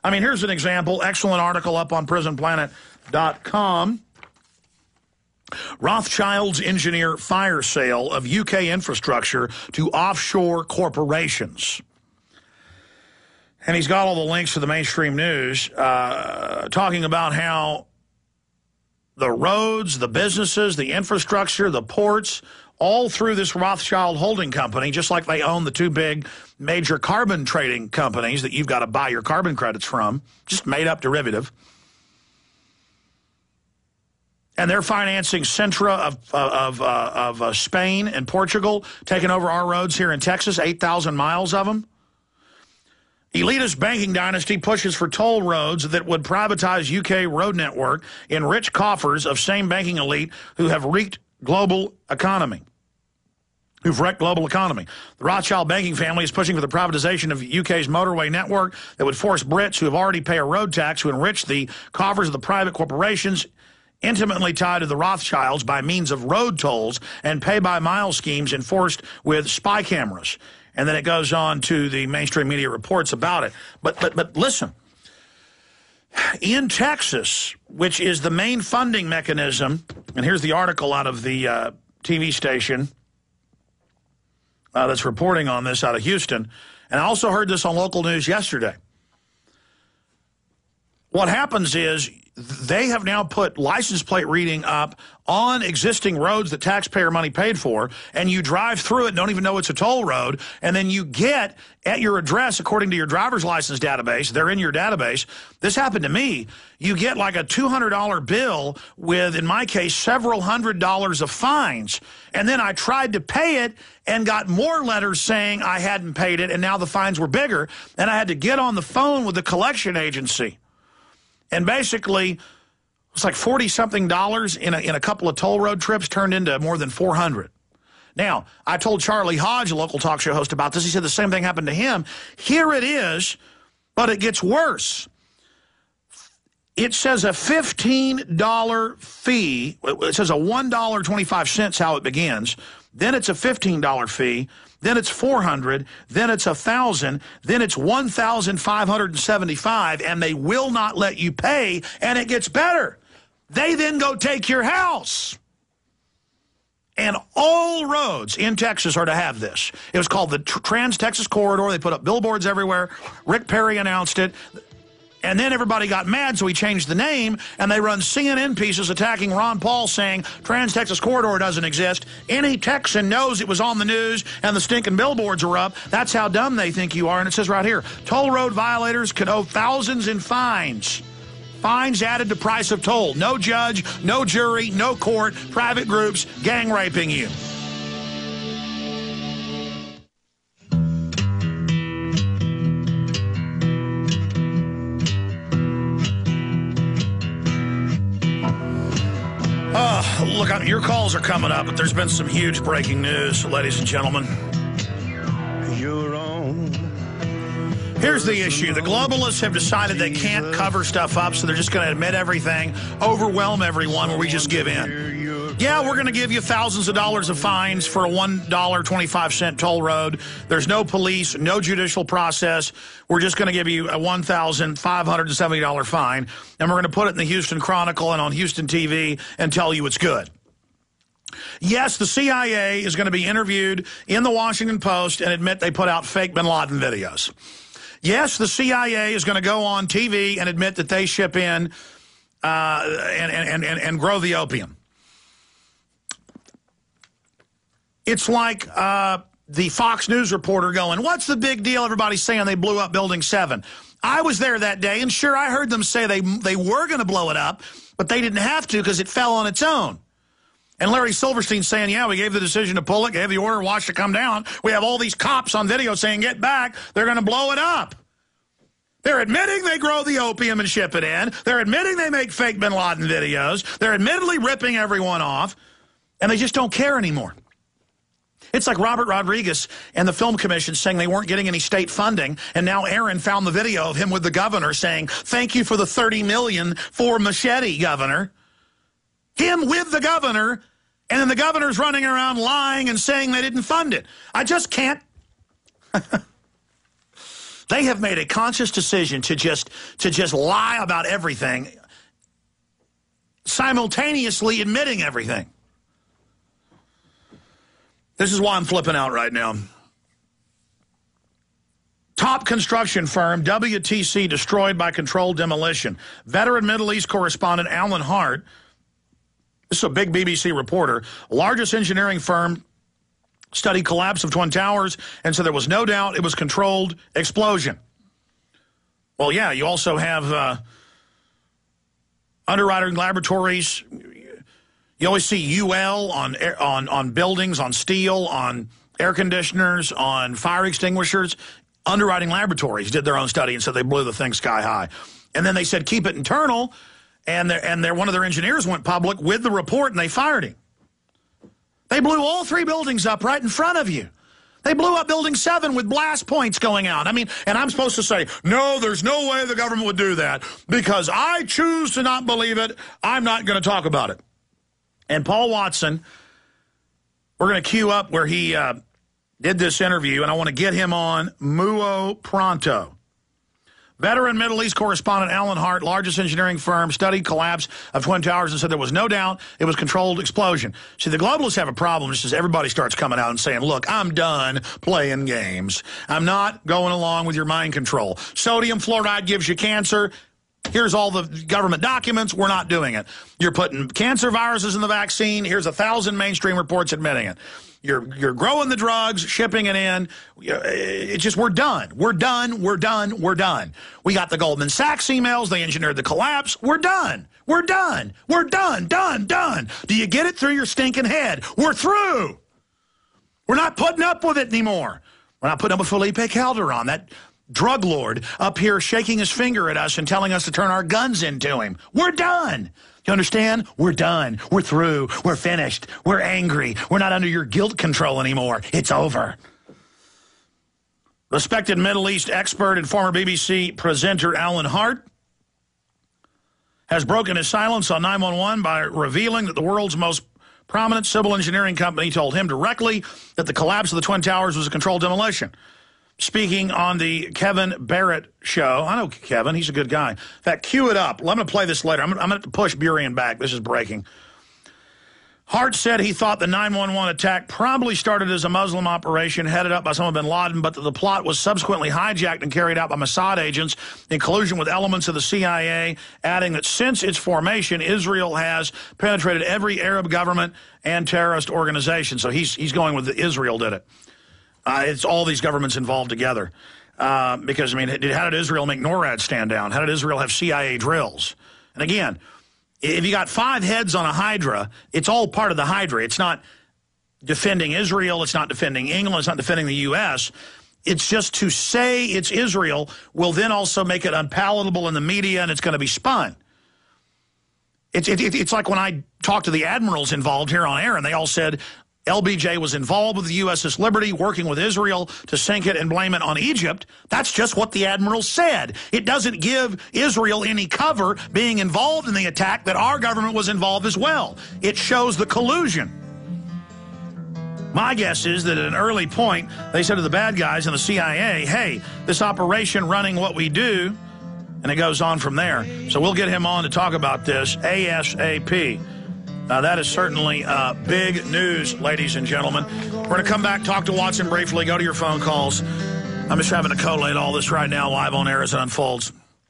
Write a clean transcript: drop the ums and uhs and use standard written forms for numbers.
I mean, here's an example. Excellent article up on prisonplanet.com. Rothschilds engineer fire sale of UK infrastructure to offshore corporations. And he's got all the links to the mainstream news talking about how the roads, the businesses, the infrastructure, the ports, all through this Rothschild holding company, just like they own the two big major carbon trading companies that you've got to buy your carbon credits from, just made-up derivative. And they're financing Centra of Spain and Portugal, taking over our roads here in Texas, 8,000 miles of them. Elitist banking dynasty pushes for toll roads that would privatize UK road network, enrich coffers of same banking elite who have wrecked global economy. The Rothschild banking family is pushing for the privatization of UK's motorway network that would force Brits who have already paid a road tax to enrich the coffers of the private corporations intimately tied to the Rothschilds by means of road tolls and pay-by-mile schemes enforced with spy cameras. And then it goes on to the mainstream media reports about it. But listen, in Texas, which is the main funding mechanism, and here's the article out of the TV station that's reporting on this out of Houston, and I also heard this on local news yesterday. What happens is they have now put license plate reading up on existing roads that taxpayer money paid for, and you drive through it and don't even know it's a toll road, and then you get at your address, according to your driver's license database, they're in your database. This happened to me. You get like a $200 bill with, in my case, several $100s of fines. And then I tried to pay it and got more letters saying I hadn't paid it, and now the fines were bigger, and I had to get on the phone with the collection agency. And basically, it's like $40-something in a couple of toll road trips turned into more than $400. Now, I told Charlie Hodge, a local talk show host, about this. He said the same thing happened to him. Here it is, but it gets worse. It says a $15 fee. It says a $1.25 how it begins. Then it's a $15 fee. Then it's $400, then it's $1,000, then it's $1,575, and they will not let you pay, and it gets better. They then go take your house. And all roads in Texas are to have this. It was called the Trans-Texas Corridor. They put up billboards everywhere. Rick Perry announced it. And then everybody got mad, so he changed the name, and they run CNN pieces attacking Ron Paul, saying Trans-Texas Corridor doesn't exist. Any Texan knows it was on the news, and the stinking billboards are up. That's how dumb they think you are. And it says right here, toll road violators could owe thousands in fines. Fines added to price of toll. No judge, no jury, no court, private groups gang raping you. Look, your calls are coming up, but there's been some huge breaking news, ladies and gentlemen. You're on. Here's the issue. The globalists have decided they can't cover stuff up, so they're just going to admit everything, overwhelm everyone, where we just give in. Yeah, we're going to give you thousands of dollars of fines for a $1.25 toll road. There's no police, no judicial process. We're just going to give you a $1,570 fine, and we're going to put it in the Houston Chronicle and on Houston TV and tell you it's good. Yes, the CIA is going to be interviewed in the Washington Post and admit they put out fake bin Laden videos. Yes, the CIA is going to go on TV and admit that they ship in and grow the opium. It's like the Fox News reporter going, what's the big deal? Everybody's saying they blew up Building 7. I was there that day, and sure, I heard them say they were going to blow it up, but they didn't have to because it fell on its own. And Larry Silverstein saying, yeah, we gave the decision to pull it, gave the order, watch it come down. We have all these cops on video saying, get back. They're going to blow it up. They're admitting they grow the opium and ship it in. They're admitting they make fake bin Laden videos. They're admittedly ripping everyone off, and they just don't care anymore. It's like Robert Rodriguez and the Film Commission saying they weren't getting any state funding, and now Aaron found the video of him with the governor saying, thank you for the $30 million for Machete, Governor. Him with the governor, and then the governor's running around lying and saying they didn't fund it. I just can't. They have made a conscious decision to just lie about everything, simultaneously admitting everything. This is why I'm flipping out right now. Top construction firm WTC destroyed by controlled demolition. Veteran Middle East correspondent Alan Hart, this is a big BBC reporter, largest engineering firm, studied collapse of Twin Towers and said there was no doubt it was controlled explosion. Well, yeah, you also have underwriting laboratories. You always see UL on buildings, on steel, on air conditioners, on fire extinguishers. Underwriting laboratories did their own study and said they blew the thing sky high. And then they said keep it internal, and one of their engineers went public with the report and they fired him. They blew all 3 buildings up right in front of you. They blew up Building 7 with blast points going out. I mean, and I'm supposed to say, no, there's no way the government would do that because I choose to not believe it. I'm not going to talk about it. And Paul Watson, we're going to queue up where he did this interview, and I want to get him on Muo pronto. Veteran Middle East correspondent Alan Hart, largest engineering firm, studied collapse of Twin Towers and said there was no doubt it was controlled explosion. See, the globalists have a problem just as everybody starts coming out and saying, look, I'm done playing games. I'm not going along with your mind control. Sodium fluoride gives you cancer. Here's all the government documents. We're not doing it. You're putting cancer viruses in the vaccine. Here's 1,000 mainstream reports admitting it. You're growing the drugs, shipping it in. It's just we're done. We're done. We're done. We're done. We got the Goldman Sachs emails. They engineered the collapse. We're done. We're done. We're done. Done. Done. Do you get it through your stinking head? We're through. We're not putting up with it anymore. We're not putting up with Felipe Calderon, that drug lord up here shaking his finger at us and telling us to turn our guns into him. We're done. You understand? We're done. We're through. We're finished. We're angry. We're not under your guilt control anymore. It's over. Respected Middle East expert and former BBC presenter Alan Hart has broken his silence on 911 by revealing that the world's most prominent civil engineering company told him directly that the collapse of the Twin Towers was a controlled demolition. Speaking on the Kevin Barrett show. I know Kevin. He's a good guy. In fact, cue it up. I'm going to play this later. I'm going to push Burien back. This is breaking. Hart said he thought the 911 attack probably started as a Muslim operation headed up by Osama bin Laden, but that the plot was subsequently hijacked and carried out by Mossad agents in collusion with elements of the CIA, adding that since its formation, Israel has penetrated every Arab government and terrorist organization. So he's going with Israel did it. It's all these governments involved together. Because, I mean, how did Israel make NORAD stand down? How did Israel have CIA drills? And again, if you got 5 heads on a Hydra, it's all part of the Hydra. It's not defending Israel. It's not defending England. It's not defending the U.S. It's just to say it's Israel will then also make it unpalatable in the media, and it's going to be spun. It's like when I talked to the admirals involved here on air, and they all said LBJ was involved with the USS Liberty, working with Israel to sink it and blame it on Egypt. That's just what the admiral said. It doesn't give Israel any cover being involved in the attack that our government was involved as well. It shows the collusion. My guess is that at an early point, they said to the bad guys in the CIA, hey, this operation running what we do, and it goes on from there. So we'll get him on to talk about this ASAP. That is certainly big news, ladies and gentlemen. We're going to come back, talk to Watson briefly, go to your phone calls. I'm just having to collate all this right now live on air as it unfolds.